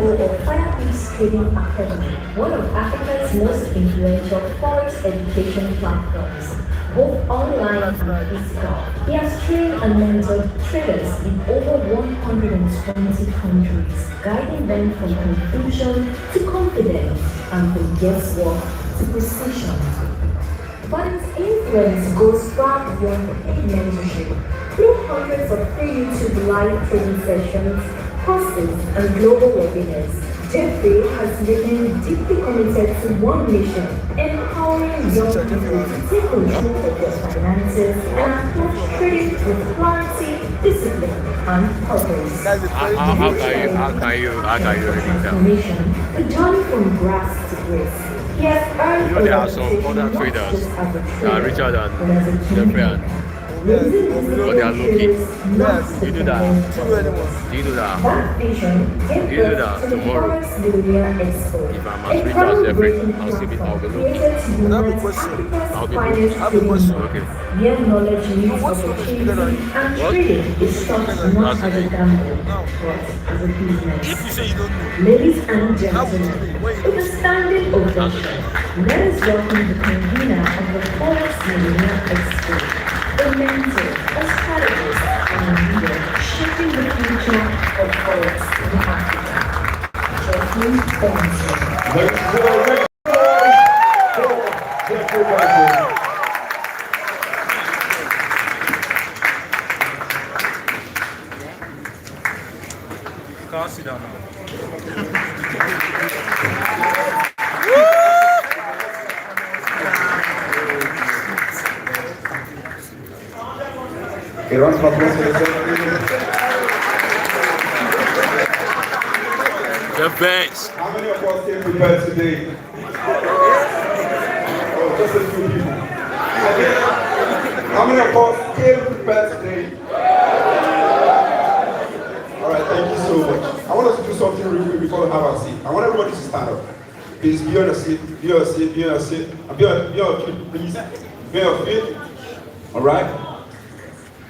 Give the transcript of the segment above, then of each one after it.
CEO of Firepeace Trading Academy, one of Africa's most influential forex education platforms, both online and physical. He has trained and mentored traders in over 120 countries, guiding them from confusion to confidence and from guesswork to precision. But his influence goes far beyond paid mentorship. Through hundreds of free YouTube live training sessions, courses, and global webinars, Jeffrey has remained deeply committed to one mission, empowering young people to take control of their finances and approach trading with clarity, discipline, and purpose. How can you Transformation, a journey from grass to grace. He has earned there are some other traders that are richer than Jeffrey, but they are low key. You do that. Do you do that? Do you do that tomorrow? Millionaire Expo. If I'm as rich as Jeffrey, I'll be low key. I'll be low key. Okay. Where knowledge meets opportunity and trading is thought not as a gamble, but as a business. If you say you don't know, Ladies and gentlemen, with a standing ovation, let us welcome the convener of the Forex Millionaire Expo, a mentor, a strategist, and a leader shaping the future of Forex in Africa. Jeffrey Benson. can't sit down now. A round of applause for yourself. The best. How many of us came prepared today? Oh, just a few people. How many of us came prepared today? All right, thank you so much. I want us to do something real quick before we have our seat. I want everybody to stand up. Please be on a seat, be on a seat, be on a seat. Be on your feet, please. Be on your feet. All right?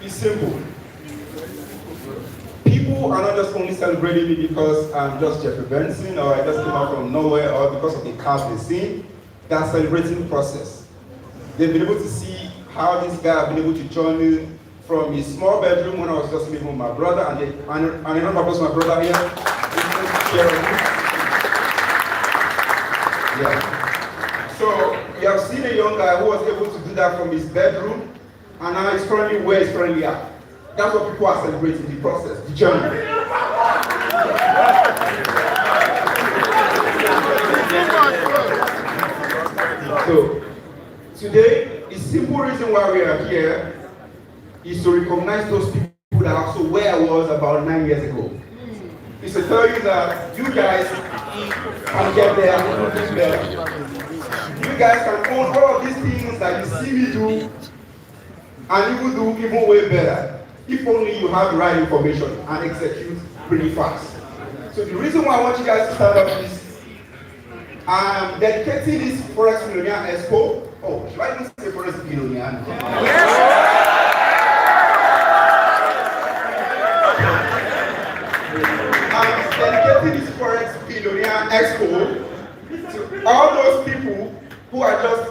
It's simple. People are not just only celebrating me because I'm just Jeffrey Benson or I just came out from nowhere or because of the cars they've seen. They're celebrating the process. They've been able to see how this guy has been able to join me from his small bedroom when I was just living with my brother and another person, my brother here. Yeah. So you have seen a young guy who was able to do that from his bedroom and now he's currently where he's currently at. That's what people are celebrating, the process, the journey. So, today, the simple reason why we are here is to recognize those people that are also where I was about 9 years ago. It's to tell you that you guys can get there and do better. You guys can own all of these things that you see me do, and you will do even way better if only you have the right information and execute pretty fast. So the reason why I want you guys to stand up is I'm dedicating this Forex Millionaire Expo. Oh, should I even say Forex Millionaire? I'm dedicating this Forex Millionaire Expo to all those people who are just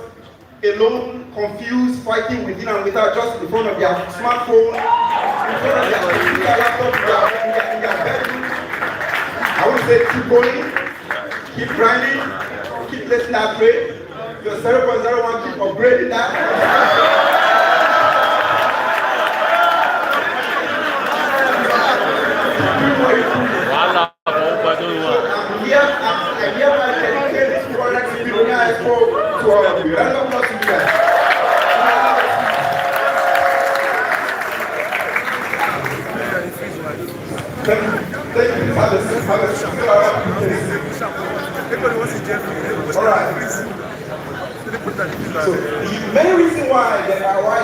alone, confused, fighting within and without, just in front of their smartphone, in front of their laptop, in their bedroom. I would say keep going, keep grinding, keep letting that trade. Your 0.01, keep upgrading that. I'm hereby dedicate this product to Millionaire Expo to all of you. Round of applause to you guys. Thank you. Have a seat. All right. So the main reason why I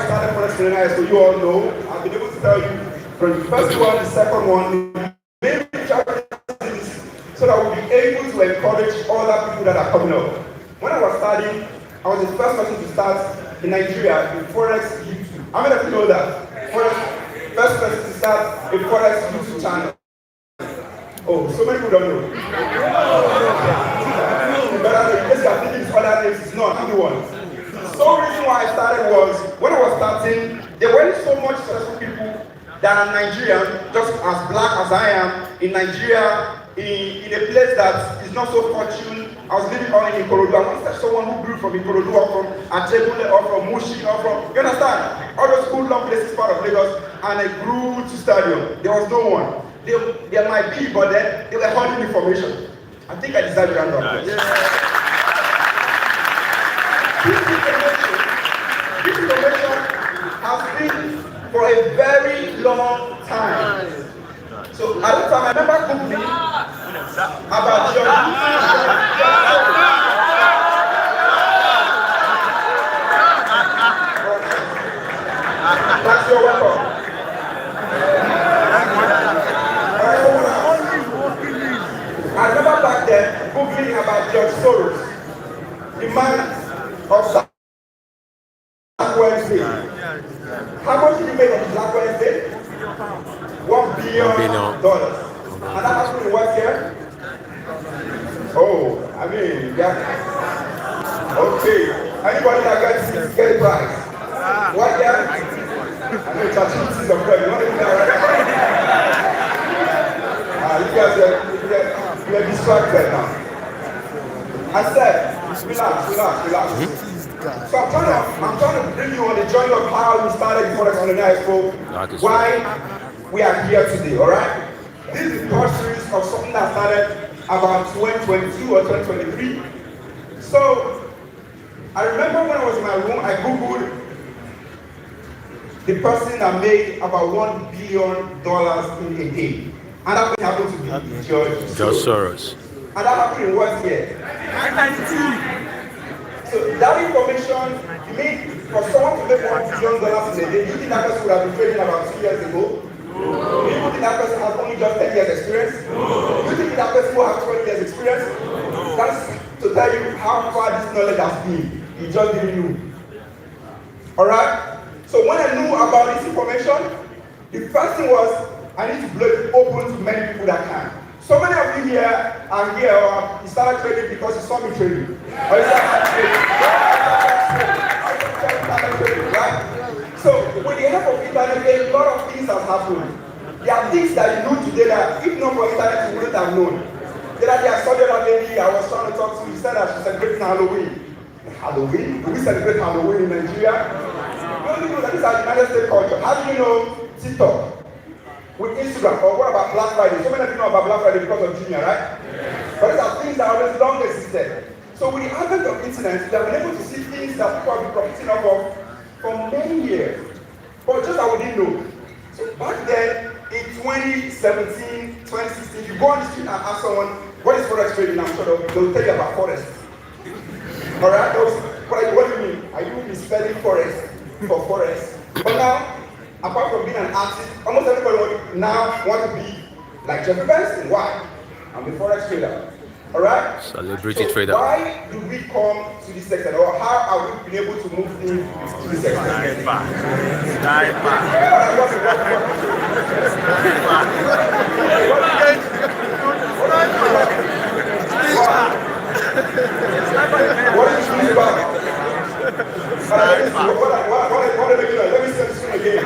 started Forex Millionaire Expo, you all know, I've been able to tell you from the first one, the second one, the main challenge is so that we'll be able to encourage other people that are coming up. When I was starting, I was the first person to start in Nigeria in Forex YouTube. How many of you know that? First person to start a Forex YouTube channel. Oh, so many people don't know. But in case you are thinking these other names, it's not, I'm the one. So reason why I started was, when I was starting, there weren't so much successful people that are Nigerian, just as black as I am, in Nigeria, in a place that is not so fortunate. I was living on in Ikorodu. I wanted someone who grew from Ikorodu or from Ajebule or from Mushi or from, you understand? All those cool long places part of Lagos, and I grew to stadium. There was no one. There might be, but then they were holding information. I think I deserve a round of applause. This information has been for a very long time. So at the time, I remember Googling about your that's your welcome. I remember back then Googling about George Soros, the man of Black Wednesday. How much did he make on Black Wednesday? $1 billion. And that happened in what year? Oh, I mean, yeah. Okay. Anybody that gets it, get it right. What year? I know it's actually some credit. You want to do that, right? You guys are distracted now. I said, relax. So I'm trying to bring you on the journey of how we started Millionaire Expo, why we are here today, alright? This is the first series of something that started about 2022 or 2023. So, I remember when I was in my room, I Googled the person that made about $1 billion in a day. And that happened to be George Soros. And that happened in what year? 1992. So that information, you mean for someone to make $1 billion in a day, do you think that person would have been trading about 2 years ago? Do you think that person has only just 10 years experience? Do you think that person will have 20 years experience? That's to tell you how far this knowledge has been. You just didn't know. Alright? So when I knew about this information, the first thing was I need to blow it open to many people that can. So many of you here are here, or you started trading because you saw me trading. Or you started trading, right? So with the help of internet, a lot of things have happened. There are things that you know today that if not for internet, you wouldn't have known. There are the Saudi lady I was trying to talk to, she said that she's celebrating Halloween. Halloween? Do we celebrate Halloween in Nigeria? You only know that these are United States culture. How do you know TikTok? With Instagram, or what about Black Friday? So many of you know about Black Friday because of Junior, right? But these are things that are always long existed. So with the advent of internet, we have been able to see things that people have been profiting off of for many years. But just that we didn't know. So back then, in 2017, 2016, you go on the street and ask someone, what is forex trading? I'm sure they'll tell you about forex. Alright? What do you mean? Are you misspelling forex for forex? But now, apart from being an artist, almost everybody now wants to be like Jeffrey Benson. Why? I'm a forex trader. Alright? Celebrity so trader. Why do we come to this sector? Or how are we been able to move into this sector? What is this about? Let me say this again.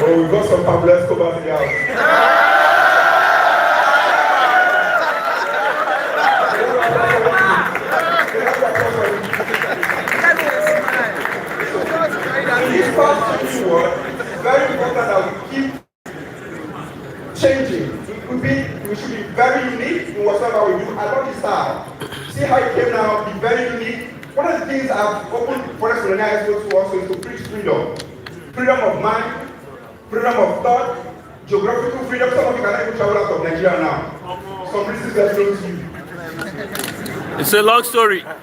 Oh, we got some Pablo Escobar in the house. This past very important that we keep changing. We should be very unique in whatever we do. I love this style. See how it came now, be very unique. One of the things I've opened for us Millionaire Expo to also is to preach freedom. Freedom of mind, freedom of thought, geographical freedom. Some of you cannot even travel out of Nigeria now. Some places are close to you. It's a long story. Because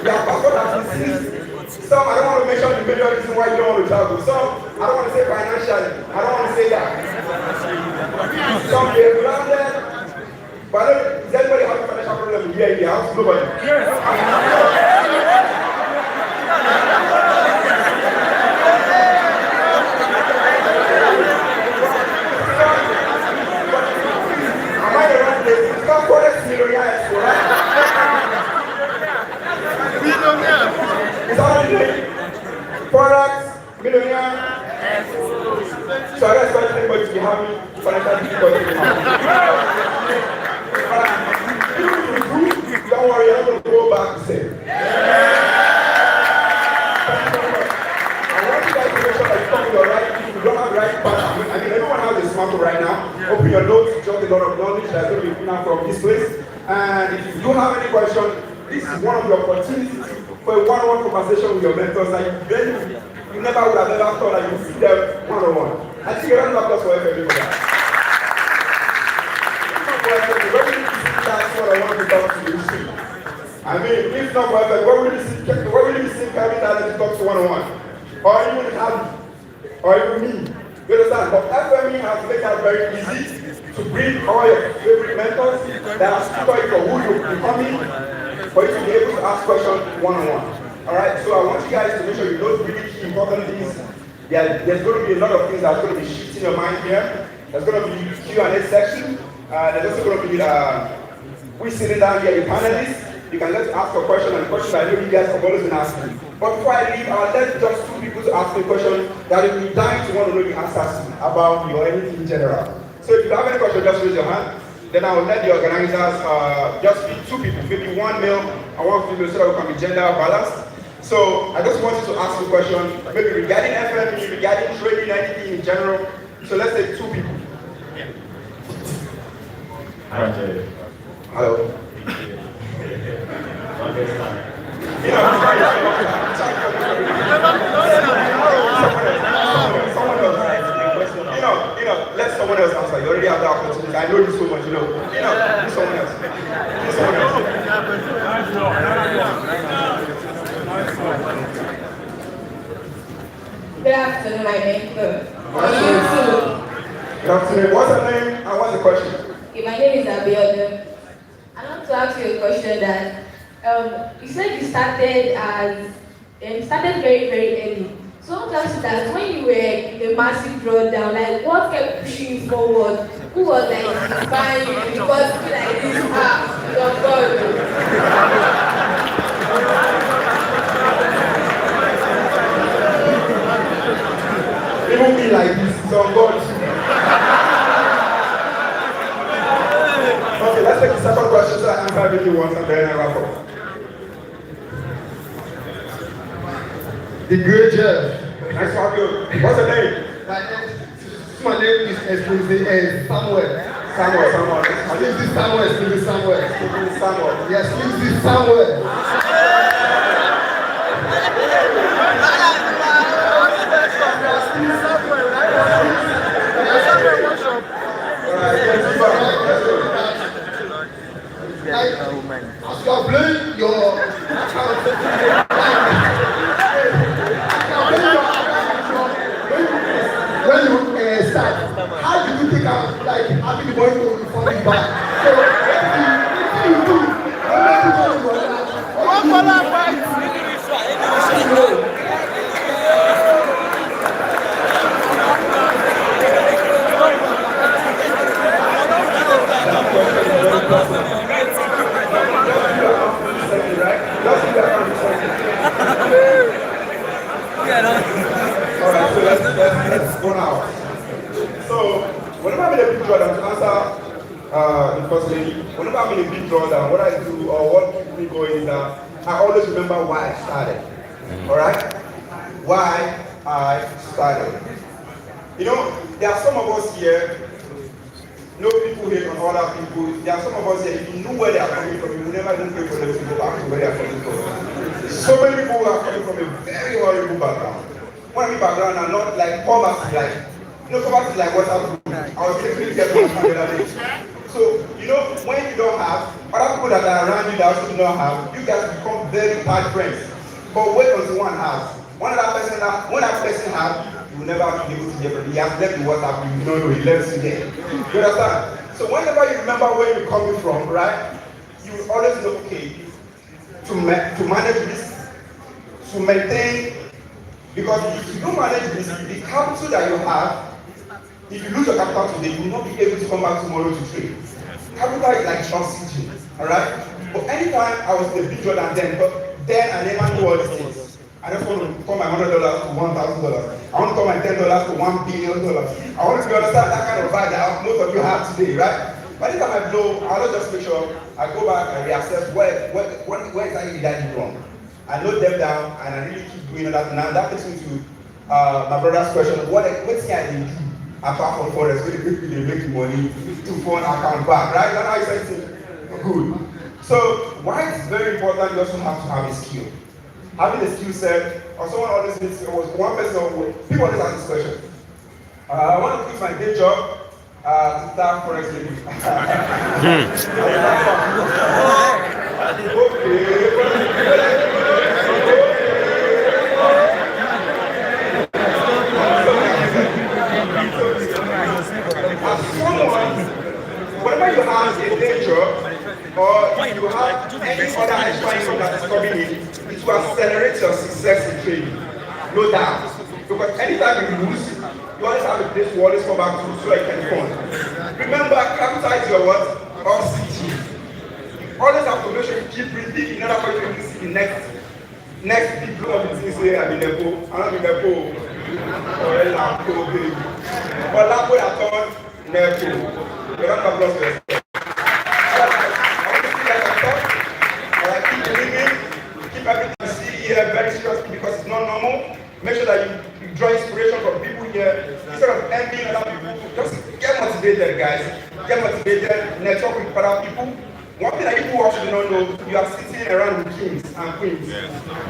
your passport has been seized Some, I don't want to mention the major reason why you don't want to travel. Some, I don't want to say financially. I don't want to say that. Some, they're grounded. But does anybody have a financial problem here in the house? Nobody. Yes. Am I the right place? It's not called Millionaire Expo, right? Millionaire. It's all the name. Products, Millionaire Expo. So I don't expect anybody to be happy financial difficulties. Don't worry, I'm going to go back to say. I want you guys to make sure that you come with your right people. You don't have the right partner. I mean, everyone has a smartphone right now. Open your notes, jot a lot of knowledge that's going to be coming from this place. And if you do have any question, this is one of the opportunities for a one-on-one conversation with your mentors that you never would have ever thought that you would see them one-on-one. I think you're not applause for everybody for that. That's what I want to talk to you. I mean, if not perfect, what will you see Kevin Talent to talk to one-on-one? Or even Harry, or even me. You understand? But FME has made it very easy to bring all your favorite mentors that are stuck for who you're becoming, for you to be able to ask questions one-on-one. Alright, so I want you guys to make sure you know really key important things. There's going to be a lot of things that's going to be shifting your mind here. There's going to be Q&A section. There's also going to be we sitting down here, the panelists. You can just ask a question, and the question I know you guys have always been asking. But before I leave, I'll let just two people to ask a question that you'll be dying to want to know the answers to about your anything in general. So if you have any question, just raise your hand. Then I will let the organizers just be two people, maybe one male and one female, so that we can be gender balanced. So I just want you to ask a question, maybe regarding FME, regarding trading, anything in general. So let's say two people. Hello. Let someone else answer. You already have that opportunity. I know you so much, do someone else. Good afternoon, my name is Good afternoon. What's your name and what's the question? Okay, my name is Abiodun. I want to ask you a question that you said you started very, very early. So I want to ask you that when you were in a massive drawdown, like what kept pushing you forward? Who was like inspiring you? Because like this, your God. Even me like this, so God. Okay, let's take the second question so I answer everything once and then I wrap up. The great Jeff. Nice to have you. What's your name? My name is Samuel. Samuel. Excuse this Samuel. Samuel. Yes, excuse this Samuel. Like, as you are playing your when you start, how do you think I'm like having the boy to reform me back? So what do you do? Alright, so let's go now. So, whenever I'm in a big drawdown, to answer the first lady, whenever I'm in a big drawdown, what I do or what keeps me going is that I always remember why I started. Alright? Why I started. You know, there are some of us here, no people hate on other people. There are some of us here, if you know where they are coming from, you will never even pray for them to go back to where they are coming from. So many people are coming from a very horrible background. When I mean background, are not like poverty, poverty is like what's happening. I was taking care of my family. So, when you don't have, other people that are around you that also do not have, you guys become very bad friends. But wait until one has. When that person has, you will never be able to get it. He has left the WhatsApp, you know, he left it there. You understand? So whenever you remember where you're coming from, right, you will always know, okay, to manage this, to maintain, because if you don't manage this, the capital that you have, if you lose your capital today, you will not be able to come back tomorrow to trade. Capital is like oxygen, alright? But anytime I was in a big Jordan then and Emmanuel Ayeni, I just want to turn my $100 to $1,000. I want to turn my $10 to $1 billion. I want to understand that kind of vibe that most of you have today, right? By the time I blow, I'll just make sure I go back and reassess where exactly did I do wrong. I note them down and I really keep doing that. Now that takes me to my brother's question: what thing I did do apart from forex, really quickly they make money to phone account back, right? That's how you say it. Good. So why it's very important, you also have to have a skill. Having a skill set, or someone always needs, it was one person, people always ask this question. I want to quit my day job to start forex trading. Whenever you have a day job, or you have any other extra income that is coming in, it will accelerate your success in trading. No doubt. Because anytime you lose, you always have a place to always come back to so you can fund. Remember, capital is your what? Oxygen. You always have to make sure you keep breathing in order for you to see the next big blow of the thing say, I'm in the pool, I'm not in the pool. Or I'm pool, baby. But that way I thought, never pool. You don't have lost yourself. Keep everything you see here very seriously because it's not normal. Make sure that you draw inspiration from people here. Instead of envying other people, just get motivated, guys. Get motivated, network with other people. One thing that people also do not know, you are sitting around with kings and queens.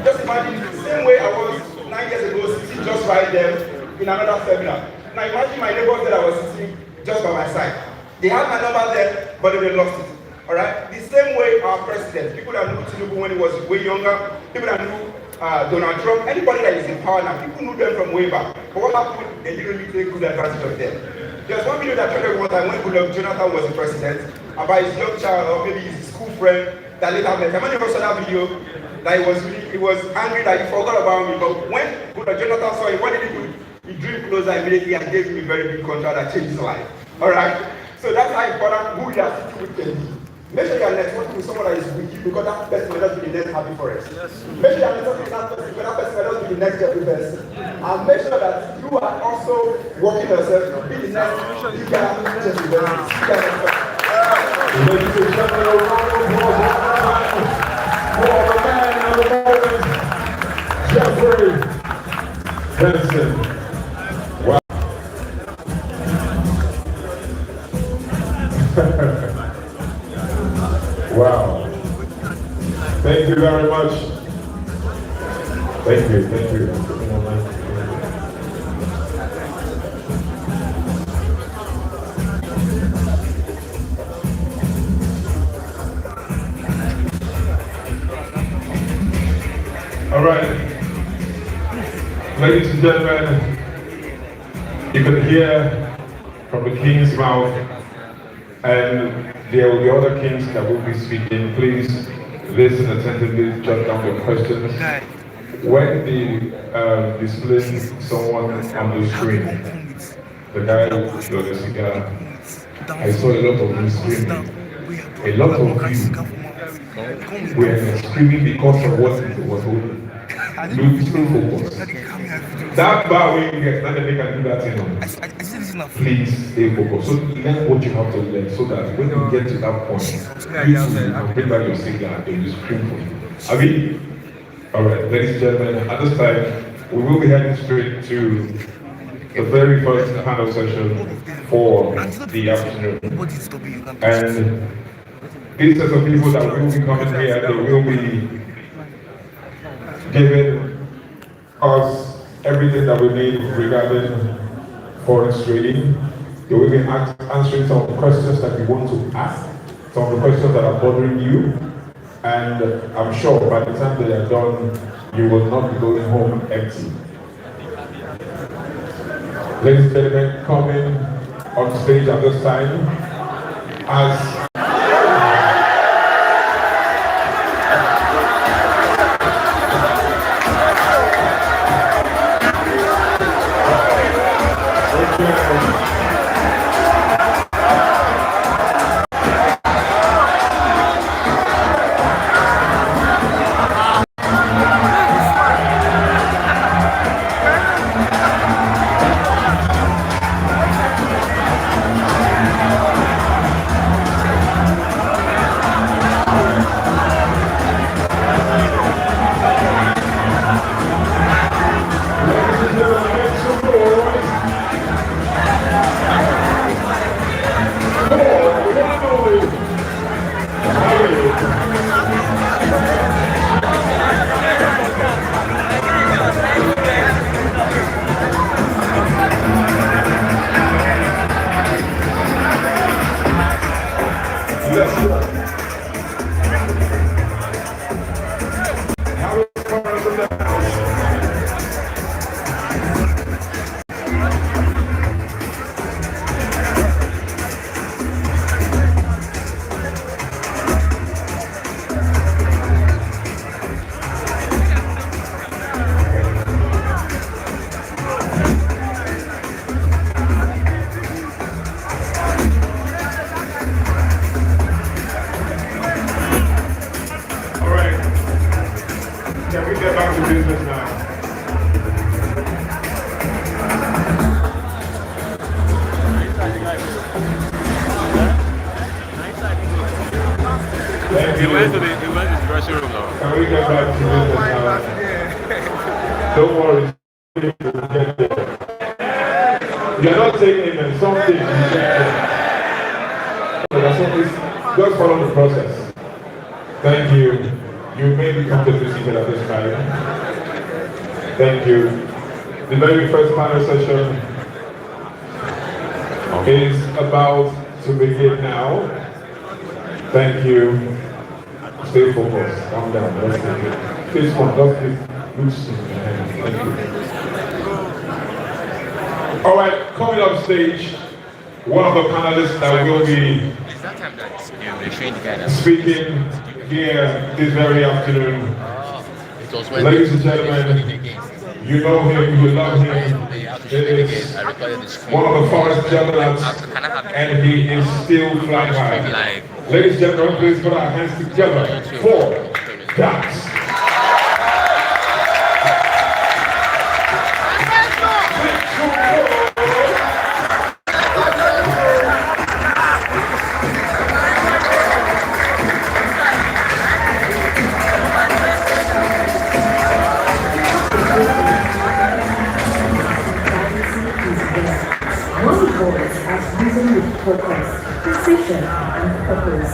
Just imagine the same way I was 9 years ago, sitting just right there in another seminar. Now imagine my neighbors that I was sitting just by my side. They had my number there, but they lost it. Alright? The same way our president, people that knew Tinubu when he was way younger, people that knew Donald Trump, anybody that is in power now, people knew them from way back. But what happened? They didn't really take good advantage of them. There's one video that trended one time when Jonathan was the president, about his young child or maybe his school friend that later met him. I never saw that video that he was angry that he forgot about me. But when Jonathan saw him, what did he do? He drew closer immediately and gave him a very big contract that changed his life. Alright? So that's how important who you are sitting with can be. Make sure you are networking with someone that is with you because that person will not be the next happy for us. Make sure you are networking with that person because that person will not be the next happy person. And make sure that you are also working yourself to be the next bigger just Ladies and gentlemen, a round of applause for the man of the moment, Jeffrey Benson. Wow. Wow. Thank you very much. Thank you. All right. Ladies and gentlemen, you can hear from the king's mouth, and there will be other kings that will be speaking. Please listen attentively, jot down your questions. When the displaying someone on the screen, the guy with the cigar, I saw a lot of you screaming. A lot of you were screaming because of what it was holding. Losing focus. That bar where you get, not that they can do that thing on. Please stay focused. So learn what you have to learn so that when you get to that point, you can bring back your signal and you scream for you. I mean, alright, ladies and gentlemen, at this time, we will be heading straight to the very first panel session for the afternoon. And these set of people that will be coming here, they will be giving us everything that we need regarding forex trading. They will be answering some of the questions that you want to ask, some of the questions that are bothering you, and I'm sure by the time they are done you will not be going home empty. Ladies and gentlemen, coming on stage at this time as business now. He went to the dressing room now. Can we get back to business now? Don't worry. You're not taking it and something. Just follow the process. Thank you. You may be comfortably seated at this time. Thank you. The very first panel session is about to begin now. Thank you. Stay focused. Calm down. Let's take it. This one, just loose in your hands. Thank you. All right, coming up stage, one of the panelists that will be speaking here this very afternoon. Ladies and gentlemen, you know him, you love him. He is one of the forest juggernauts, and he is still flying high. Ladies and gentlemen, please put our hands together for Dax. Focus, precision, and purpose.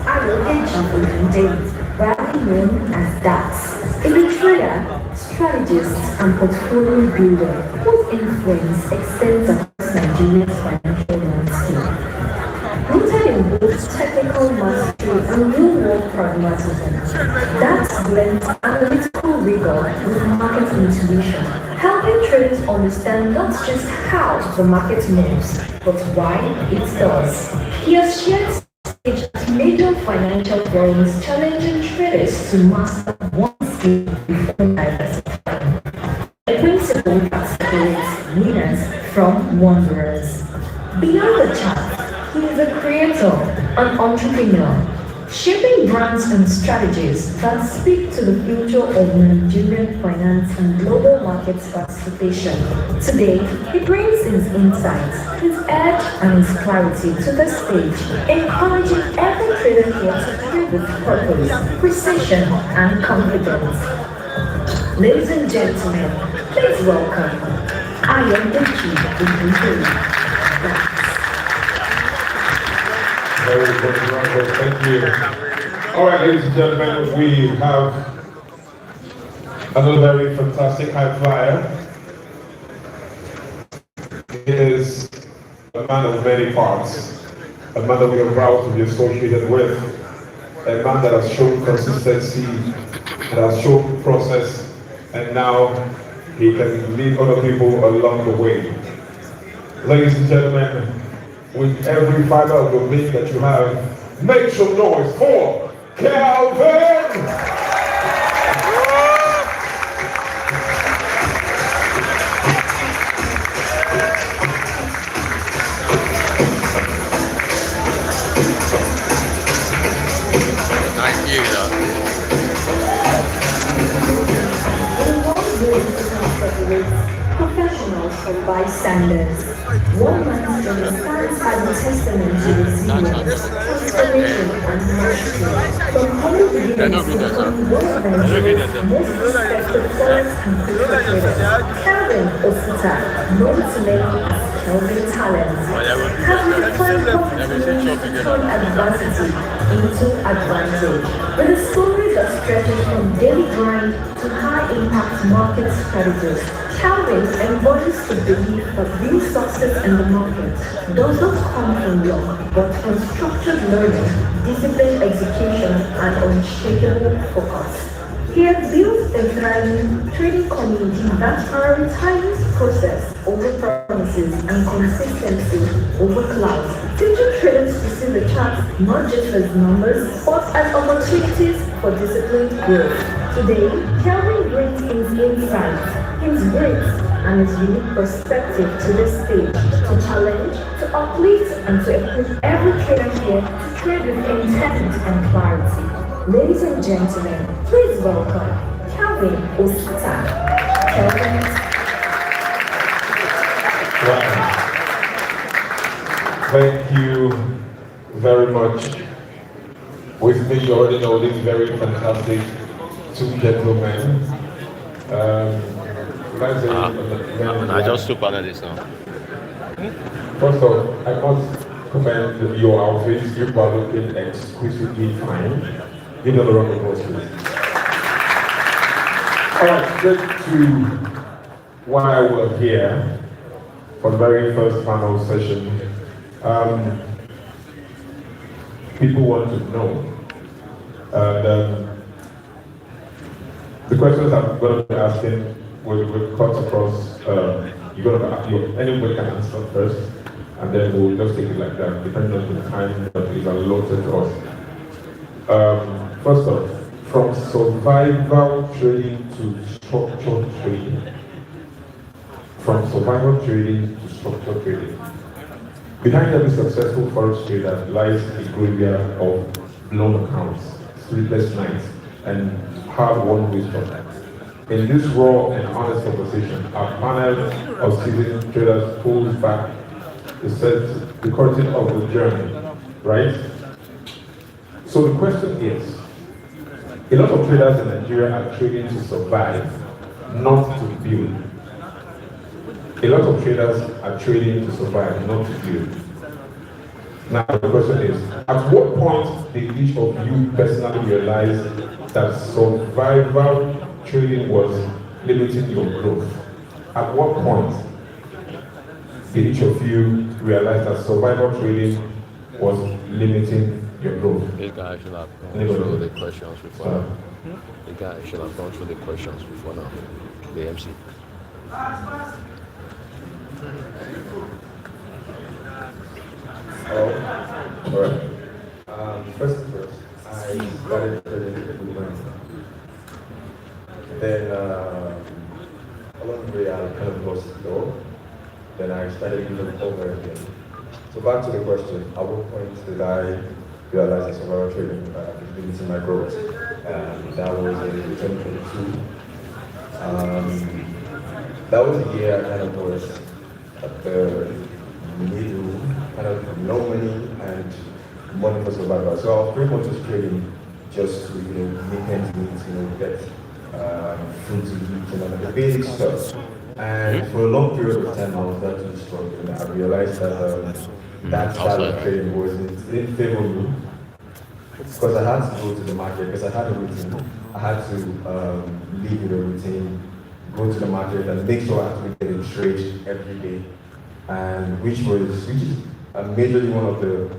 Arrogant champion David, widely known as DAX, is a trader, strategist, and portfolio builder whose influence extends across Nigeria's financial landscape. Rooted in both technical mastery and real-world pragmatism, DAX blends analytical rigor with market intuition, helping traders understand not just how the market moves, but why it does. He has shared stage at major financial forums, challenging traders to master one skill before diversifying. A principle that separates winners from wanderers. Beyond the chart, he is a creator, an entrepreneur, shaping brands and strategies that speak to the future of Nigerian finance and global markets participation. Today, he brings his insights, his edge and his clarity to the stage, encouraging every trader here to trade with purpose, precision, and confidence. Ladies and gentlemen, please welcome Ayeni. Thank you. All right, ladies and gentlemen, we have another very fantastic high flyer. He is a man of many parts, a man that we are proud to be associated with, a man that has shown consistency has shown process, and now he can lead other people along the way. Ladies and gentlemen, with every fiber of your being that you have, make some noise for Calvin! Professionals from bystanders. One man's journey stands as a testament to resilience, transformation, and mastery. From humble beginnings to becoming one of Nigeria's most respected forex and crypto traders, Calvin Osita, known to many as Calvin Talent, has redefined confidence to turn adversity into advantage. With a story that stretches from daily grind to high-impact market strategies, Calvin embodies the belief that real success in the market does not come from luck, but from structured learning, disciplined execution, and unshakable focus. He has built a thriving trading community that prioritizes process over promises and consistency over clouds, teaching traders to see the charts not just as numbers, but as opportunities for disciplined growth. Today, Calvin brings his insights, his grit, and his unique perspective to the stage to challenge, to uplift, and to equip every trader here to trade with intent and clarity. Ladies and gentlemen, please welcome Calvin Osita. Calvin. Wow. Thank you very much. With me, you already know these very fantastic two gentlemen. I just two panelists now. First off, I must commend your outfits. You are looking exquisitely fine. Give them a round of applause, please. Alright, straight to why we're here for the very first panel session. People want to know. And the questions I'm going to be asking will cut across. Anybody can answer first, and then we'll just take it like that, depending on the time that is allotted to us. First off, from survival trading to structured trading. From survival trading to structured trading. Behind every successful forex trader lies a graveyard of blown accounts, sleepless nights, and hard-won wisdom. In this raw and honest conversation, our panel of seasoned traders pulls back the curtain of the journey, right? So the question is, a lot of traders in Nigeria are trading to survive, not to build. A lot of traders are trading to survive, not to build. Now the question is, at what point did each of you personally realize that survival trading was limiting your growth? At what point did each of you realize that survival trading was limiting your growth? This guy should have gone through the questions before now. The guy should have gone through the questions before now. The MC. Alright. First, I started trading in money. Then, along the way, I kind of lost it all. Then I started using over again. So back to the question, at what point did I realize that survival trading was limiting my growth? That was in 2022. That was a year I kind of was at the middle, kind of no money and money for survival. So I was pretty much just trading just to, make ends meet, get food to eat, the basic stuff. And for a long period of time, I was actually struggling. I realized that that style of trading didn't favor me, because I had to go to the market, because I had a routine. I had to live with a routine, go to the market and make sure I actually get a trade every day. And which is majorly one of the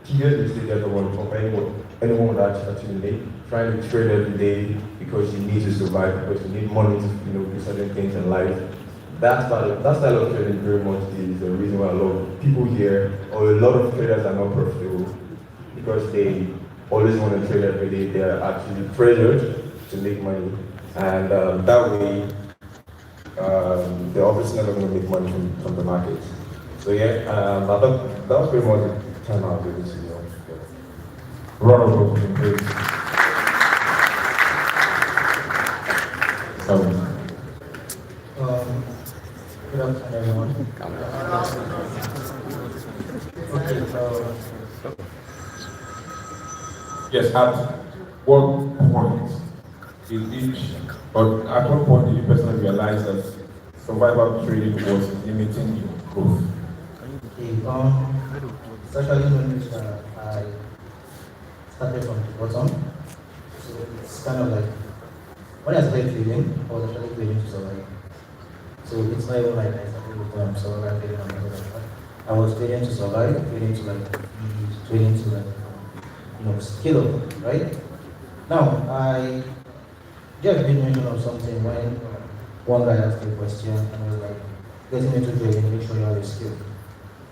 tears is to get the one from anyone would actually make, trying to trade every day because you need to survive, because you need money to do certain things in life. That style of trading very much is the reason why a lot of people here, or a lot of traders are not profitable, because they always want to trade every day. They are actually pressured to make money, and that way they're obviously never going to make money from the market. So yeah, I thought that was pretty much the time I'll do this. Round of applause, please. Good afternoon, everyone. Yes, at what point at what point did you personally realize that survival trading was limiting your growth? Especially when I started from the bottom, so it's kind of like when I started trading, I was actually trading to survive. So it's not even like I started with survival trading and all that. I was trading to survive, trading to trading to skill up, right? Now I just made mention of something when one guy asked me a question and I was like, getting into trading, make sure you have a skill,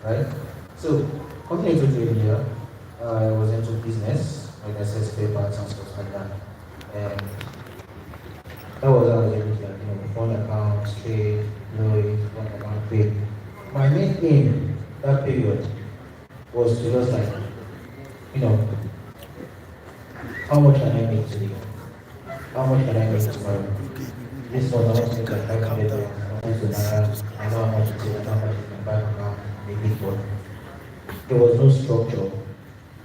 right? So coming into trading here, I was into business, like I said, spare parts and stuff like that. And that was how I was able to fund accounts, trade, fund account, pay. My main aim that period was to just how much can I make today? How much can I make tomorrow? This was I want to make like 500, I want to Naira, I know how much it is, I know how much in my bank account, a big one. There was no structure,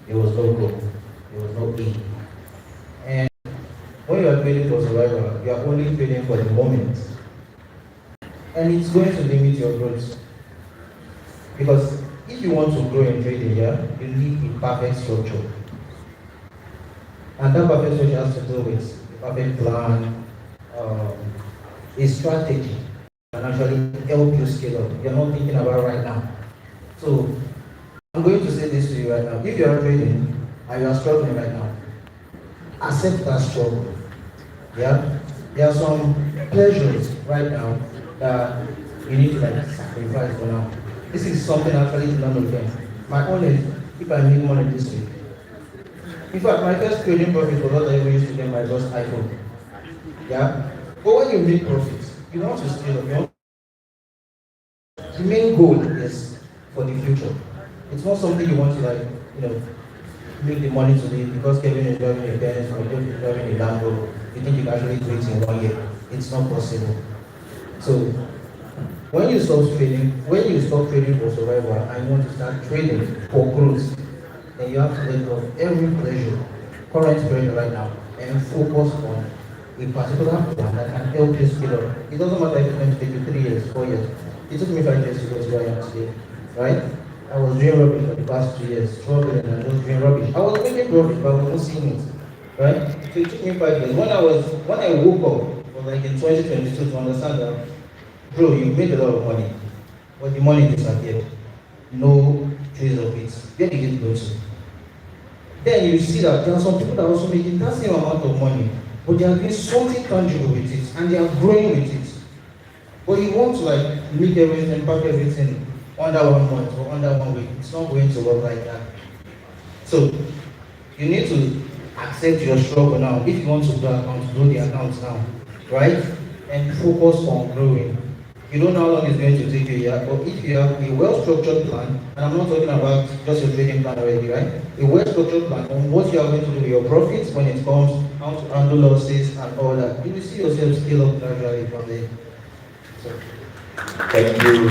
there was no goal, there was no aim. And when you are trading for survival, you are only trading for the moment. And it's going to limit your growth. Because if you want to grow in trading, you need a perfect structure. And that perfect structure has to do with a perfect plan, a strategy that can actually help you scale up. You're not thinking about right now. So I'm going to say this to you right now. If you are trading and you are struggling right now, accept that struggle. Yeah? There are some pleasures right now that you need to sacrifice for now. This is something actually to none of them. My own is, if I make money this week. In fact, my first trading profit was what I ever used to get my first iPhone. Yeah? But when you make profits, you want to scale up. The main goal is for the future. It's not something you want to make the money today because Kevin is driving a Benz or Kevin is driving a Lambo. You think you can actually do it in 1 year. It's not possible. So when you stop trading for survival and you want to start trading for growth, then you have to let go of every pressure, current pressure right now, and focus on a particular plan that can help you scale up. It doesn't matter if it's going to take you 3 years, 4 years. It took me 5 years to get to where I am today, right? I was doing rubbish for the past 2 years, struggling and just doing rubbish. I was making profit, but I was not seeing it, right? So it took me 5 years. When I woke up, was like in 2022 to understand that, bro, you made a lot of money, but the money disappeared. No trace of it. Where did it go to? Then you see that there are some people that are also making that same amount of money, but they are doing something tangible with it, and they are growing with it. But you want to make everything, pack everything under 1 month or under 1 week. It's not going to work like that. So you need to accept your struggle now. If you want to do the accounts now, right? And focus on growing. You don't know how long it's going to take you yet, but if you have a well-structured plan, and I'm not talking about just your trading plan already, right? A well-structured plan on what you are going to do with your profits when it comes, how to handle losses and all that. You will see yourself scale up gradually from there. So. Thank you.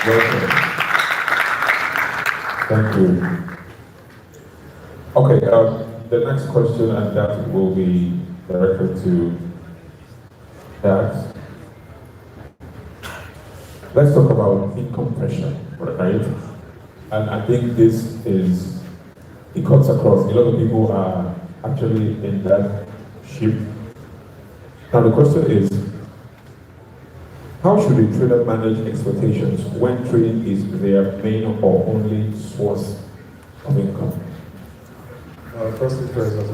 Welcome. Thank you. Okay, the next question, and that will be directed to that. Let's talk about income pressure, right? And I think it cuts across. A lot of people are actually in that ship. Now the question is, how should a trader manage expectations when trading is their main or only source of income? First things first, as a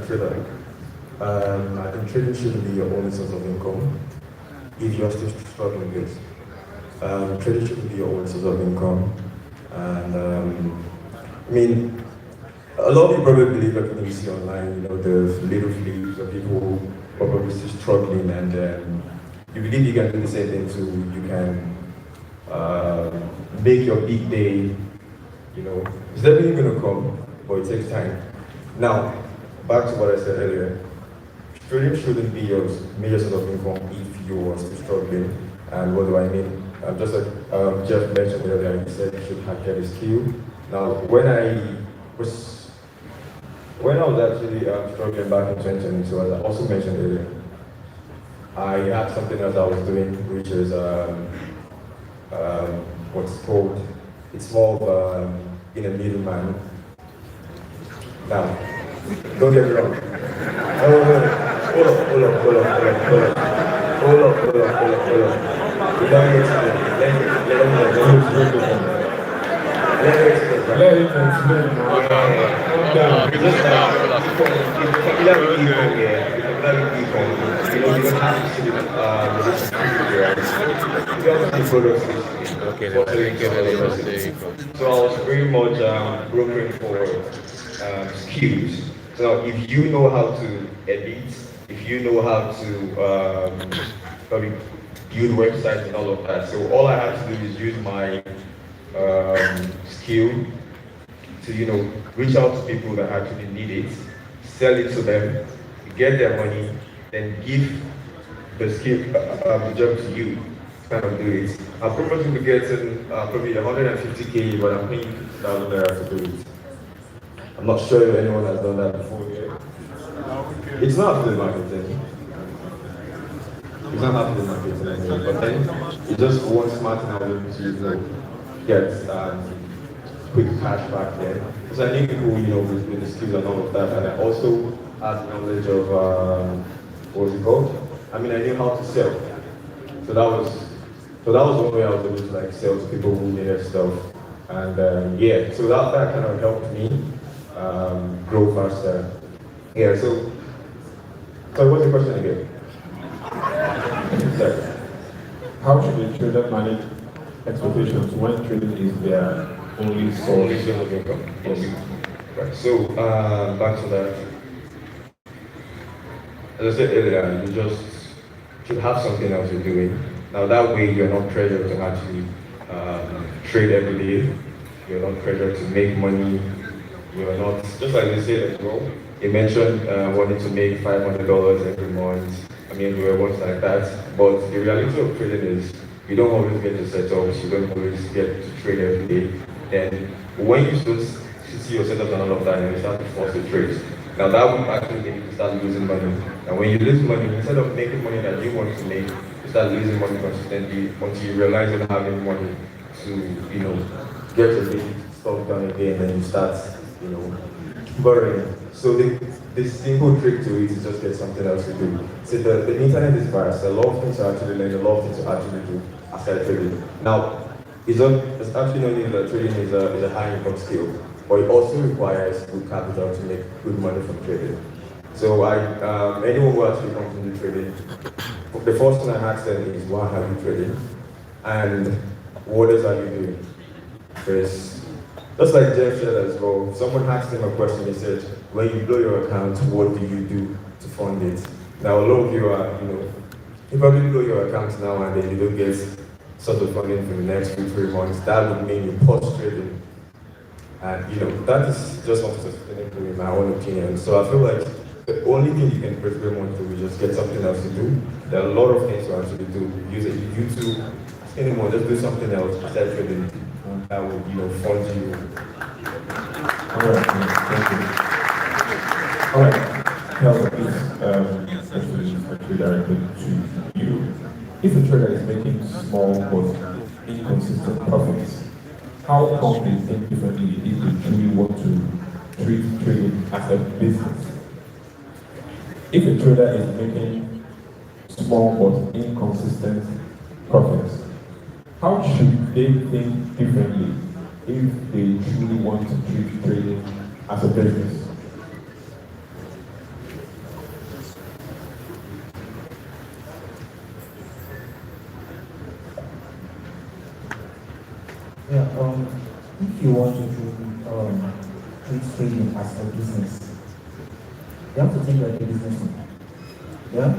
trader, I think trading shouldn't be your only source of income if you're still struggling with it. Trading shouldn't be your only source of income. And I mean, a lot of people probably believe everything you see online, you know, the little flips of people probably still struggling, and you believe you can do the same thing too. You can make your big day, you know. It's definitely going to come, but it takes time. Now, back to what I said earlier. Trading shouldn't be your major source of income if you are still struggling. And what do I mean? Just like Jeff mentioned earlier, he said you should get a skill. Now, when I was actually struggling back in 2022, as I also mentioned earlier, I had something else I was doing, which is what's called, it's more of in a middleman. Now, don't get me wrong. Hold up. Let me explain. So I was very much brokering for skills. So if you know how to edit, if you know how to probably build websites and all of that, so all I had to do is use my skill to, you know, reach out to people that actually need it, sell it to them, get their money, then give the skill the job to you to kind of do it. I'm probably going to get probably 150K, but I'm paying 50,000 naira to do it. I'm not sure if anyone has done that before yet. It's not affiliate marketing. It's not affiliate marketing, but then it's just one smart and able to, you know, get quick cash back there. So I need people, you know, with the skills and all of that, and I also had knowledge of what's it called? I mean, I knew how to sell. So that was one way I was able to like sell to people who needed stuff, and yeah, so that kind of helped me grow faster. Yeah. So what's the question again? Sorry. How should a trader manage expectations when trading is their only source of income? Yes. Right. So back to that. As I said earlier, you just should have something else you're doing. Now that way you're not pressured to actually trade every day. You're not pressured to make money. You're not, just like they said as well, they mentioned wanting to make $500 every month. I mean, we were once like that, but the reality of trading is you don't always get the setups, you don't always get to trade every day. And when you start to see your setups and all of that, and you start to force the trades, now that will actually make you start losing money. And when you lose money, instead of making money that you want to make, you start losing money consistently until you realize you're not having money to, you know, get your big stuff done again, and you start, you know, borrowing. So the simple trick to it is just get something else to do. So the internet is vast. A lot of things to actually learn, a lot of things to actually do aside trading. Now, it's actually not only that trading is a high income skill, but it also requires good capital to make good money from trading. So anyone who actually comes into trading, the first thing I ask them is, why are you trading? And what else are you doing? Because just like Jeff said as well, someone asked him a question, he said, when you blow your account, what do you do to fund it? Now a lot of you are, you know, you probably blow your account now and then you don't get sort of funding for the next 2-3 months. That would mean you pause trading. And you know, that is just not sustainable in my own opinion. So I feel like the only thing you can prepare more to is just get something else to do. There are a lot of things to actually do. Use it, YouTube, anymore, just do something else besides trading. That would, you know, fund you. Alright, thank you. Alright, Kel, please, actually directed to you. If a trader is making small but inconsistent profits, how come they think differently if they truly want to treat trading as a business? If a trader is making small but inconsistent profits, how should they think differently if they truly want to treat trading as a business? Yeah, if you want to treat trading as a business, you have to think like a businessman. Yeah?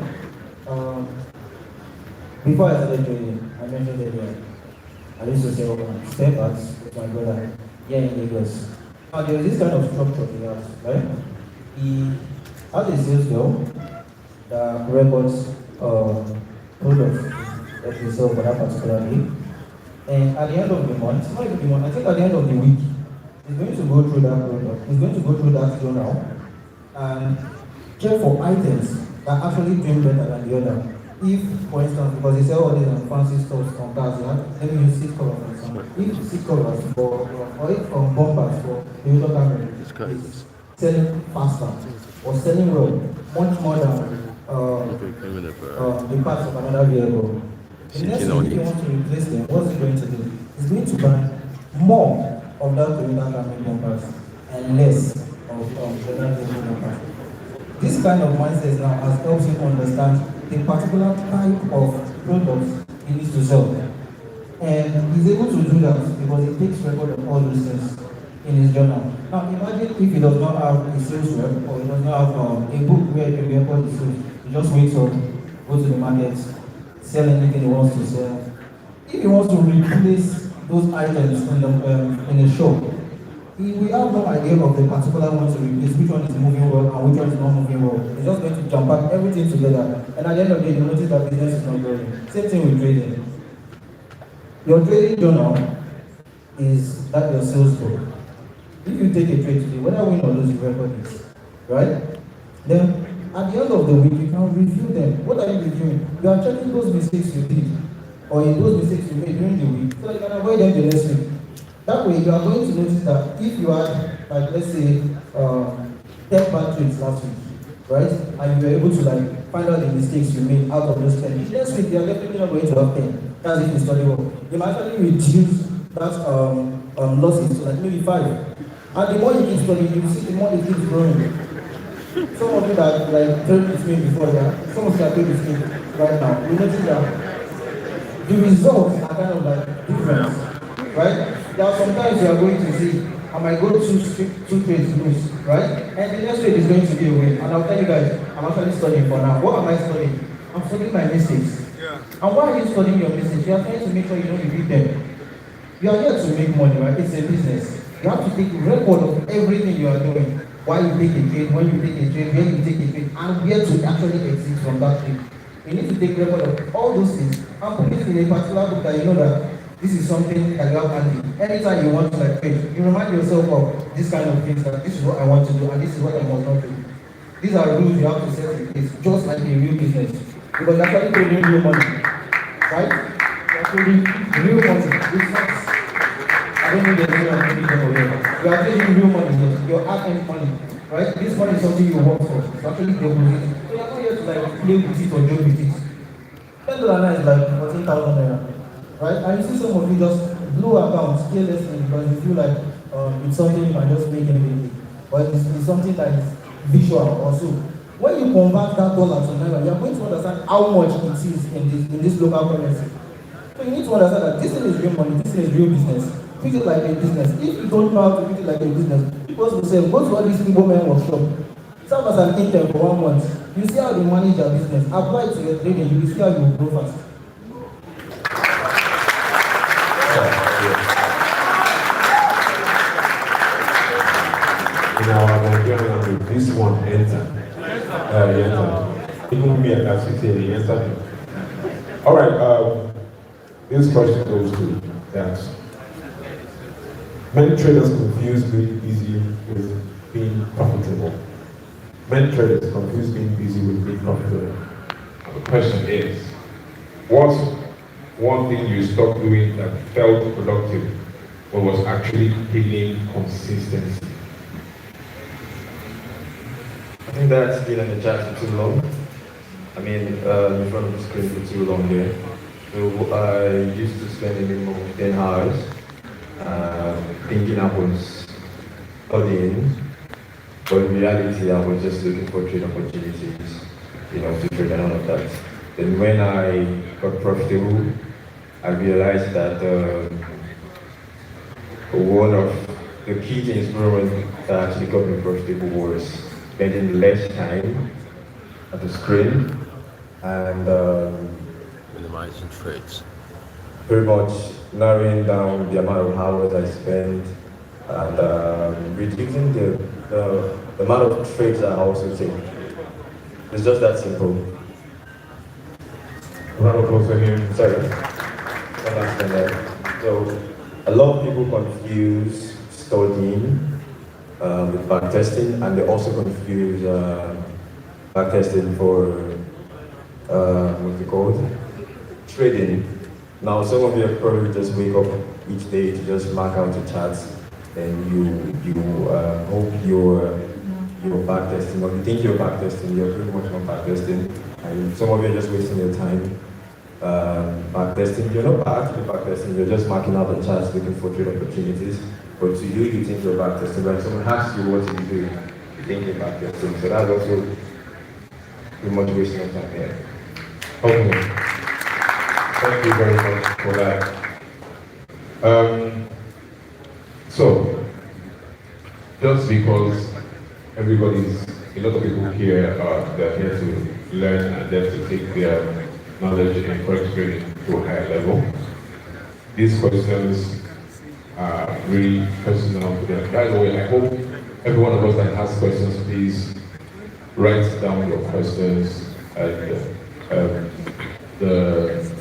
Before I started trading, I mentioned earlier, I used to sell spare parts with my brother here in Lagos. Now there was this kind of structure he has, right? He had a sales girl that records products that we sell for that particular day. And at the end of the month, not even the month, I think at the end of the week, he's going to go through that product, he's going to go through that journal and check for items that actually doing better than the other. If, for instance, because they sell all these fancy stores on cars, yeah, let me use seat cover for example. If seat covers or if bumpers for the other camera is selling faster or selling well, much more than the parts of another vehicle. The next thing, if you want to replace them, what's he going to do? He's going to buy more of that Toyota Camry bumpers and less of the other vehicle bumpers. This kind of mindset now has helped him understand the particular type of products he needs to sell. And he's able to do that because he takes record of all those things in his journal. Now imagine if he does not have a sales rep or he does not have a book where he can record the sales. He just wakes up, goes to the market, sell anything he wants to sell. If he wants to replace those items in a shop, he will have no idea of the particular one to replace, which one is moving well and which one is not moving well. He's just going to jump back everything together. And at the end of the day, you notice that business is not growing. Same thing with trading. Your trading journal is that your sales book. If you take a trade today, whether win or lose, you record it. Right? Then at the end of the week, you can review them. What are you reviewing? You are checking those mistakes you did or those mistakes you made during the week so you can avoid them the next week. That way, you are going to notice that if you had, like, let's say, 10 bad trades last week, right? And you were able to, like, find out the mistakes you made out of those 10. Next week, you are definitely not going to have 10. That's if you study well. You might actually reduce that losses to, like, maybe 5. And the more you keep studying, you see the more it keeps growing. Some of you that, like, trade with me before, yeah, some of you that trade with me right now, you notice that the results are kind of, like, different, right? There are sometimes you are going to see, I might go two trades lose, right? And the next trade is going to be a win. And I'll tell you guys, I'm actually studying for now. What am I studying? I'm studying my mistakes. Yeah. And why are you studying your mistakes? You are trying to make sure you don't repeat them. You are here to make money, right? It's a business. You have to take record of everything you are doing. Why you take a trade, when you take a trade, where you take a trade, and where to actually exit from that trade. You need to take record of all those things and put it in a particular book that you know that this is something that you have handy. Anytime you want to, like, trade, you remind yourself of this kind of things, that this is what I want to do and this is what I must not do. These are rules you have to set in place, just like a real business. Because you're actually trading real money, right? You're trading real money. It's not, I don't know the name of the over here. You are trading real money, your hard-earned money, right? This money is something you work for. It's actually deposited. So you're not here to, like, play with it or joke with it. $10 is like 14,000 naira. Right? And you see some of you just blue accounts carelessly because you feel like it's something you can just make immediately. But it's something that is visual also. When you convert that dollar to naira, you are going to understand how much it is in this local currency. So you need to understand that this thing is real money, this thing is real business. Treat it like a business. If you don't know how to treat it like a business, people will say, go to all these people men workshop. Serve as an intern for 1 month. You see how they manage their business. Apply it to your trading, you will see how you will grow fast. In our Nigerian language, this one enter. Even me, I can say the enter. All right. This question goes to that. Many traders confuse being busy with being profitable. Many traders confuse being busy with being profitable. The question is, what's one thing you stopped doing that felt productive but was actually killing consistency? I think that's been in the chat for too long. I mean, in front of the screen for too long there. So I used to spend a minimum of 10 hours thinking I was studying, but in reality I was just looking for trade opportunities, to trade and all of that. Then when I got profitable, I realized that one of the key things that actually got me profitable was spending less time at the screen and minimizing trades. very much narrowing down the amount of hours I spend and reducing the amount of trades I also take. It's just that simple. Round of applause for him. Sorry. Don't understand that. So a lot of people confuse studying with backtesting, and they also confuse backtesting for what's it called? Trading. Now, some of you probably just wake up each day to just mark out the charts, and you hope you're backtesting, or you think you're backtesting. You're pretty much not backtesting, and some of you are just wasting your time backtesting. You're not actually backtesting. You're just marking out the charts, looking for trade opportunities. But to you, you think you're backtesting. When someone asks you what you do, you think you're backtesting. So that's also pretty much wasting your time here. Okay. Thank you very much for that. So, just because a lot of people here they're here to learn and then to take their knowledge and forex trading to a higher level, these questions are really personal to them. By the way, I hope every one of us that has questions, please write down your questions, and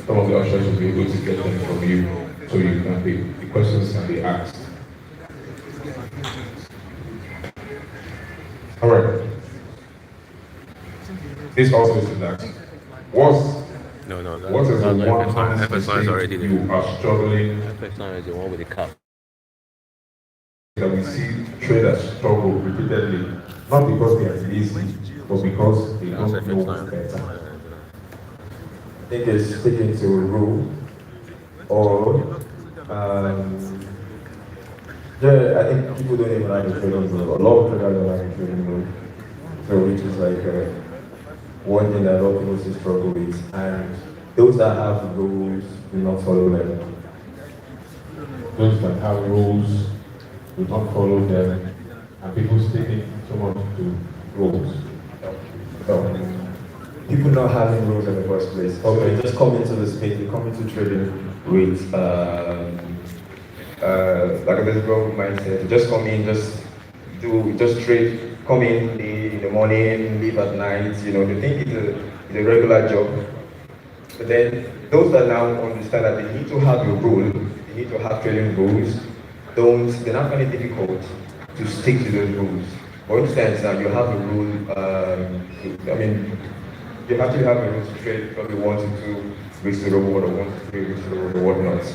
some of the ushers will be able to get them from you, so the questions can be asked. All right. This also is that. What is the one constant already there. you are struggling? FX9 is the one with the cap. That we see traders struggle repeatedly, not because they are lazy, but because they don't know better. I think it's sticking to a rule, or I think people don't even like the trading rule. A lot of traders don't like the trading rule, so which is like one thing that a lot of people still struggle with. And those that have rules do not follow them. Those that have rules do not follow them, and people sticking so much to rules. People not having rules in the first place. So they just come into the space, they come into trading with like a liberal mindset. Just come in, just trade, come in the morning, leave at night. They think it's a regular job. But then those that now understand that they need to have a rule, they need to have trading rules, they're not find it difficult to stick to those rules. For instance, now you have a rule, you actually have a rule to trade probably 1 to 2 weeks to the reward, or 1 to 3 weeks to the reward, or whatnot.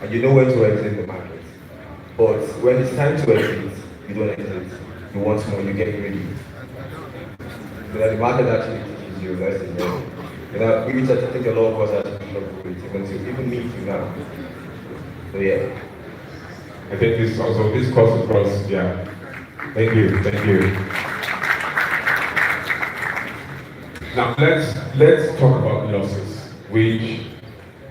And you know when to exit the market. But when it's time to exit, you don't exit. You want more, you get ready. So that the market actually teaches you lessons. Which I think a lot of us actually struggle with, even me too now. So yeah. I think this comes across, yeah. Thank you. Now let's talk about losses, which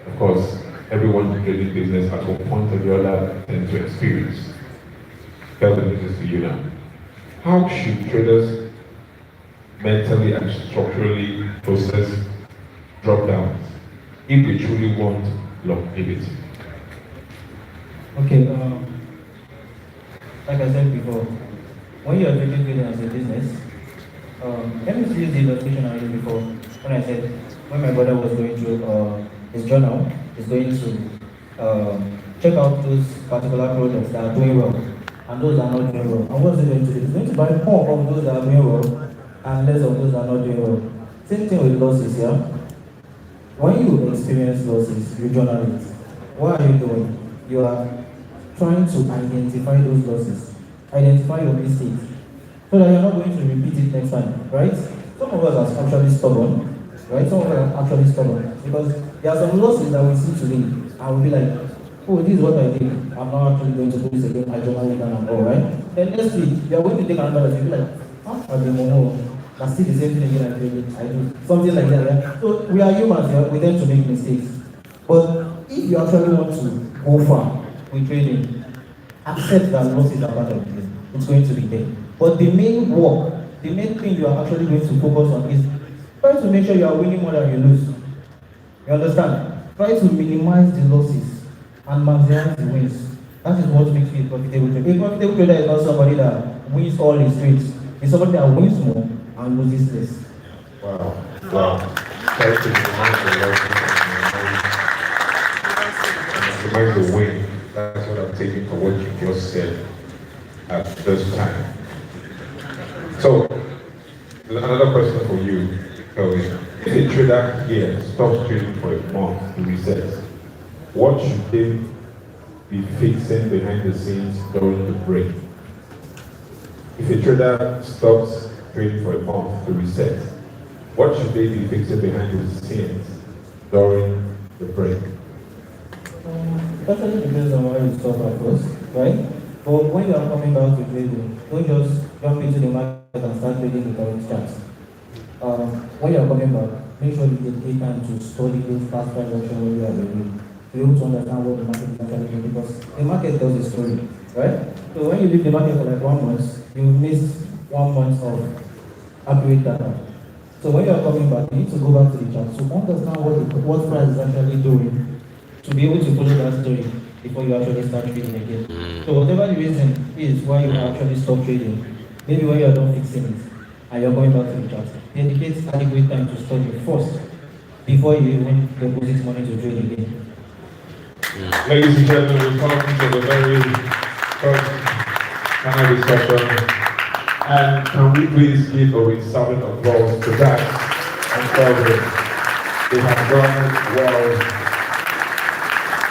of course everyone in the trading business at one point or the other tends to experience. Tell the business to you now. How should traders mentally and structurally process drop downs if they truly want longevity? Okay, like I said before, when you are taking trading as a business, let me use the illustration I used before when I said when my brother was going through his journal, he's going to check out those particular products that are doing well and those that are not doing well. And what's he going to do? He's going to buy more of those that are doing well and less of those that are not doing well. Same thing with losses, yeah? When you experience losses, you journal it. What are you doing? You are trying to identify those losses, identify your mistakes, so that you're not going to repeat it next time, right? Some of us are actually stubborn, right? Some of us are actually stubborn because there are some losses that we see today and we'll be like, oh, this is what I did, I'm not actually going to do this again, I journal it down and all, right? Then next week, you are going to take another and be like, huh? I don't know. I see the same thing again, I do. Something like that, right? So we are humans, yeah? We tend to make mistakes. But if you actually want to go far with trading, accept that losses are part of the game. It's going to be there. But the main work, the main thing you are actually going to focus on is try to make sure you are winning more than you lose. You understand? Try to minimize the losses and maximize the wins. That is what makes you a profitable trader. A profitable trader is not somebody that wins all his trades. It's somebody that wins more and loses less. Wow. Wow. Thank you. Remind the win. That's what I'm taking from what you just said at this time. So, another question for you, Kelvin. If a trader here stops trading for a month to reset, what should they be fixing behind the scenes during the break? If a trader stops trading for a month to reset, what should they be fixing behind the scenes during the break? That really depends on where you stop at first, right? But when you are coming back to trading, don't just jump into the market and start trading the current charts. When you are coming back, make sure you take time to study those past transactions when you are ready. To be able to understand what the market is actually doing, because the market tells a story, right? So when you leave the market for like 1 month, you miss 1 month of accurate data. So when you are coming back, you need to go back to the chart to understand what price is actually doing, to be able to follow that story before you actually start trading again. So whatever the reason is why you actually stop trading, maybe when you are done fixing it and you're going back to the chart, dedicate adequate time to study first before you even deposit money to trade again. Ladies and gentlemen, we've come to the very first panel discussion. And can we please give a resounding applause to that and Kelvin? They have done well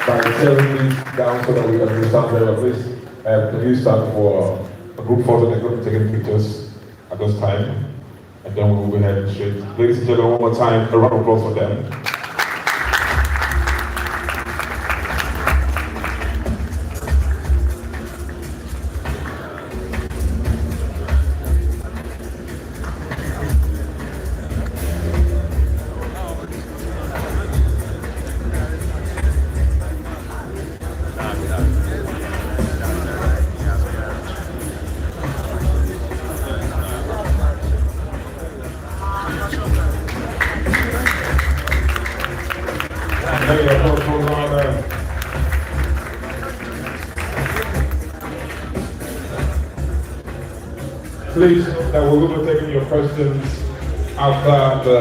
by tearing this down so that we can understand very well. Please, can you start for a group photo? They're going to take pictures at this time. And then we'll go ahead straight. Ladies and gentlemen, one more time, a round of applause for them. Please, that we're going to be taking your questions after the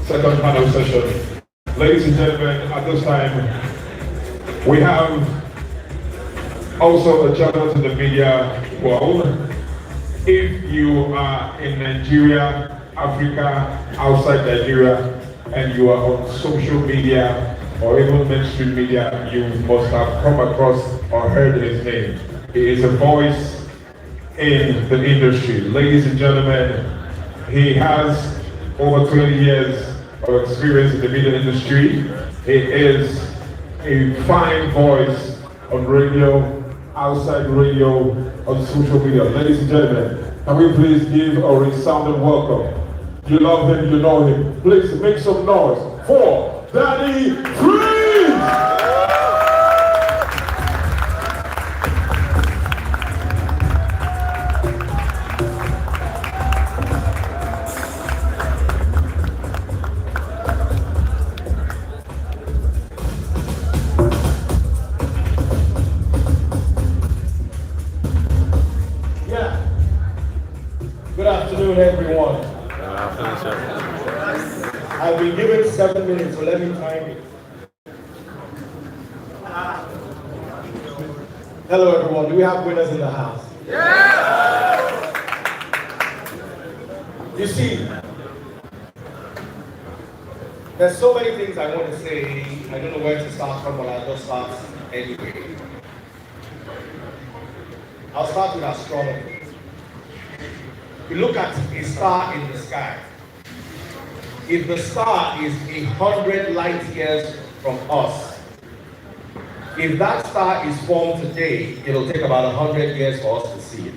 second panel session. Ladies and gentlemen, at this time, we have also a channel to the media world. If you are in Nigeria, Africa, outside Nigeria, and you are on social media or even mainstream media, you must have come across or heard his name. He is a voice in the industry. Ladies and gentlemen, he has over 20 years of experience in the media industry. He is a fine voice on radio, outside radio, on social media. Ladies and gentlemen, can we please give a resounding welcome? You love him, you know him. Please make some noise for Danny Freeze! Good afternoon, everyone. I've been given 7 minutes, so let me time it. Hello, everyone. Do we have winners in the house? Yeah! You see, there's so many things I want to say. I don't know where to start from, but I'll just start anyway. I'll start with astronomy. You look at a star in the sky. If the star is 100 light years from us, If that star is formed today, it'll take about 100 years for us to see it.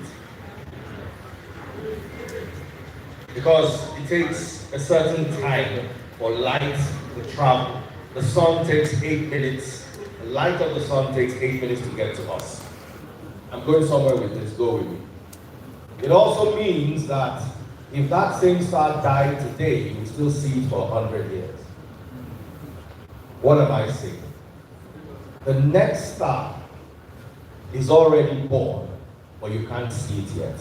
Because it takes a certain time for light to travel. The sun takes 8 minutes. The light of the sun takes 8 minutes to get to us. I'm going somewhere with this, go with me. It also means that if that same star died today, you would still see it for 100 years. What am I saying? The next star is already born, but you can't see it yet.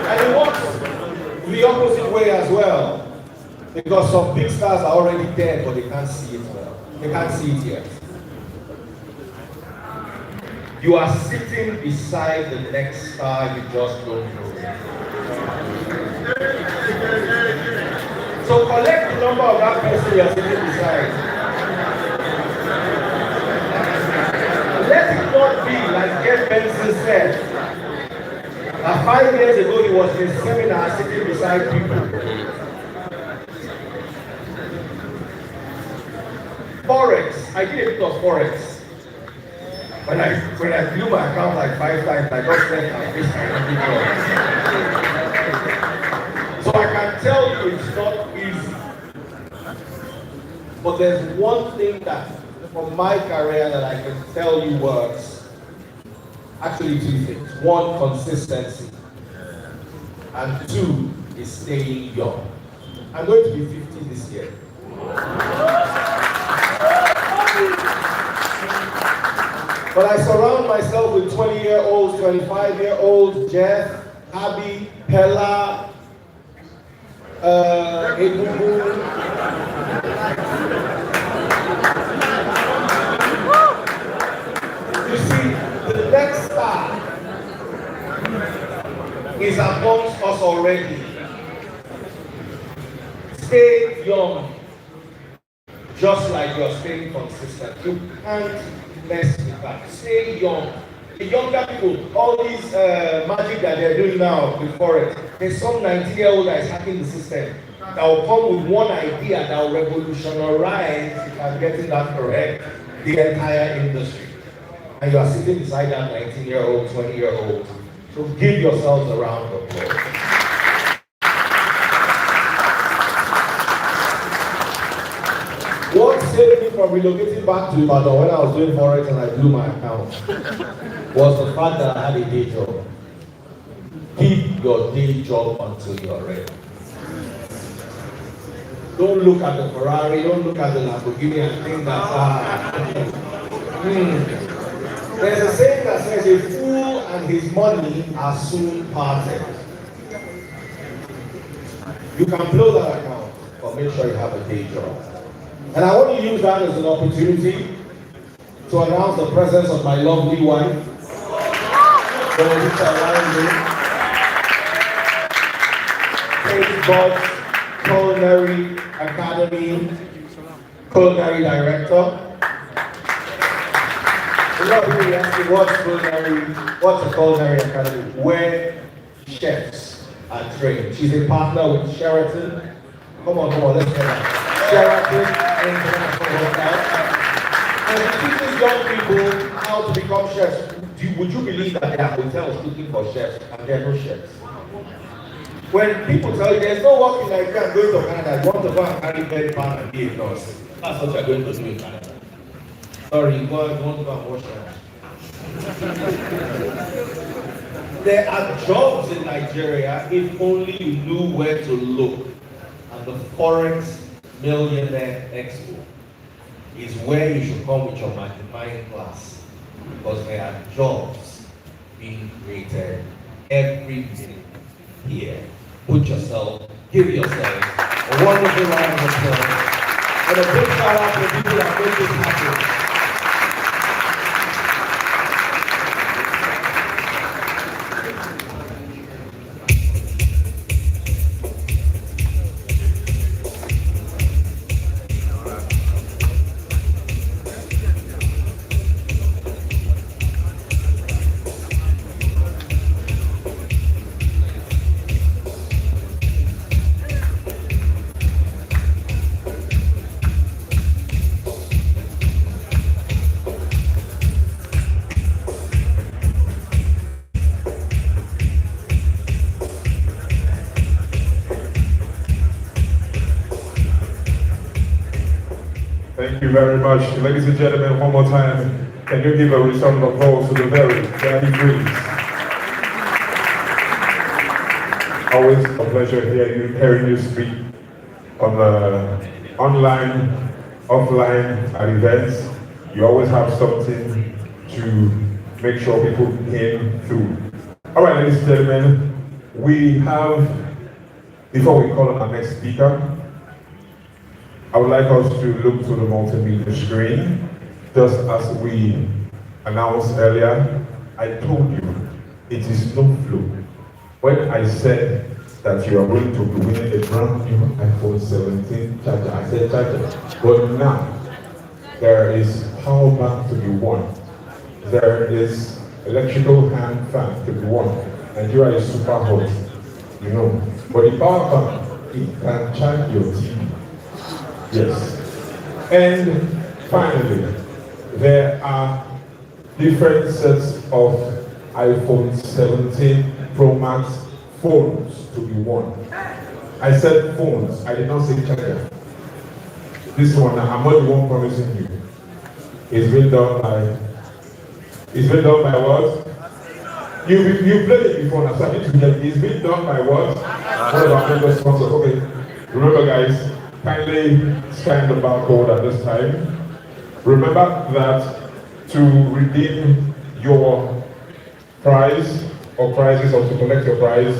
And it works the opposite way as well. Because some big stars are already dead, but they can't see it well. They can't see it yet. You are sitting beside the next star, you just don't know it. So collect the number of that person you are sitting beside. Let it not be like Jeff Benson said. 5 years ago, he was in a seminar sitting beside people. Forex, I did a bit of Forex. When I blew my account like 5 times, I just went and this kind of. So I can tell you it's not easy. But there's one thing that, from my career, that I can tell you works. Actually, 2 things. 1, consistency. And 2 is staying young. I'm going to be 50 this year. But I surround myself with 20-year-olds, 25-year-olds, Jeff, Abby, Pella, Ebubu. You see, the next star is amongst us already. Stay young, just like you're staying consistent. You can't mess with that. Stay young. The younger people, all these magic that they're doing now with Forex, there's some 19-year-old that is hacking the system that will come with one idea that will revolutionize, if I'm getting that correct, the entire industry. And you are sitting beside that 19-year-old, 20-year-old. So give yourselves a round of applause. What saved me from relocating back to Ibadan when I was doing Forex and I blew my account was the fact that I had a day job. Keep your day job until you're ready. Don't look at the Ferrari, don't look at the Lamborghini and think that, There's a saying that says a fool and his money are soon parted. You can blow that account, but make sure you have a day job. And I want to use that as an opportunity to announce the presence of my lovely wife, Kate Bott, Culinary Academy, Culinary Director. A lot of people ask me what's a Culinary Academy? Where chefs are trained. She's a partner with Sheraton. Come on, let's get that. Sheraton International Hotel. And it teaches young people how to become chefs. Would you believe that there are hotels looking for chefs and there are no chefs? When people tell you there's no work in Nigeria, going to Canada, you want to go and carry bed pan and be a nurse. That's what you're going to do in Canada. Sorry, go and want to go and wash your hands. There are jobs in Nigeria if only you knew where to look. And the Forex Millionaire Expo is where you should come with your magnifying glass, because there are jobs being created every minute here. Give yourself a wonderful round of applause. And a big shout out to the people that made this happen. Thank you very much. Ladies and gentlemen, one more time, can you give a round of applause to the very Breeze? Always a pleasure hearing you speak on online, offline, at events. You always have something to make sure people came through. All right, ladies and gentlemen, we have, before we call on our next speaker, I would like us to look to the multimedia screen. Just as we announced earlier, I told you, it is no fluke. When I said that you are going to be winning a brand new iPhone 17 charger, I said charger. But now, there is power bank to be won. There is electrical hand fan to be won. Nigeria is super hot, you know. But the power bank, it can charge your TV. Yes. And finally, there are different sets of iPhone 17 Pro Max phones to be won. I said phones, I did not say charger. This one, I'm not the one promising you. It's been done by what? You played it before, now, so I need to get it's been done by what? One of our member sponsors. Okay. Remember guys, kindly scan the barcode at this time. Remember that to redeem your prize or prizes or to collect your prize,